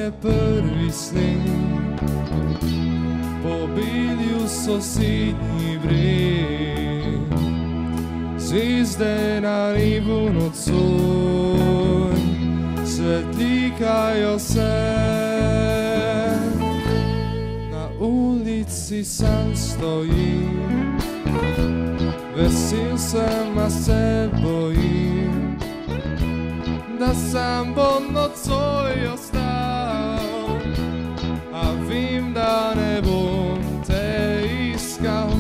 je prvi sneg, pobili v sosednji breg. Zvezde na nebu nocoj svetlikajo se, na ulici sam stojim, vesel sem, a se bojim, da sam bom nocoj ostal, a vem, da ne bom te iskal.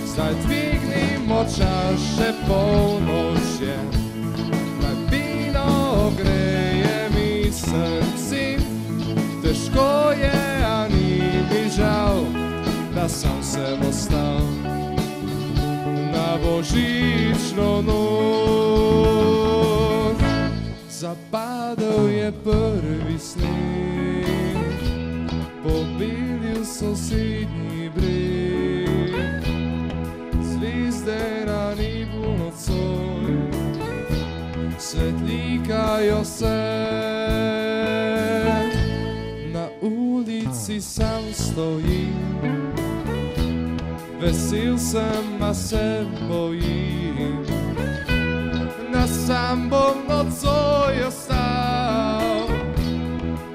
Zdaj dvignimo čas, še polnoč je, naj vino ogreje mi srce. Težko je, a ni mi žal, da sam sem ostal na božično noč. Zapadel je prvi sneg, pobelil sosednji breg. Zvezde na nebu nocoj svetlikajo se, na ulici sam stojim, vesel sem, a se bojim, da sam bom nocoj ostal,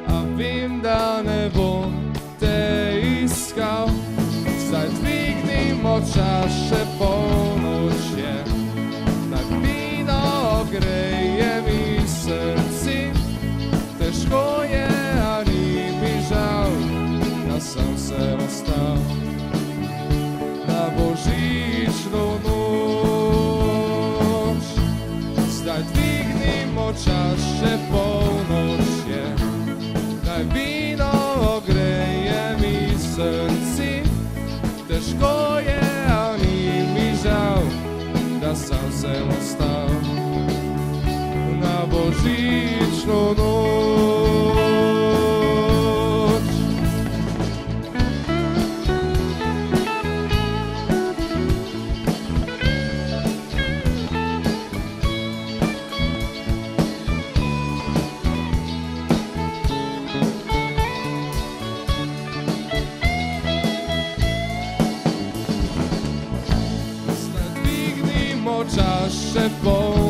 a vem, da ne bom te iskal. Zdaj dvignimo čas, še polnoč je, naj vino ogreje mi srce. Težko je, a ni mi žal, da sem se ostal na božično noč. Zdaj dvignimo čas, še polnoč je, naj vino ogreje mi srce. Težko je, a ni mi žal, da sam sem ostal na božično noč. Čas še polnoč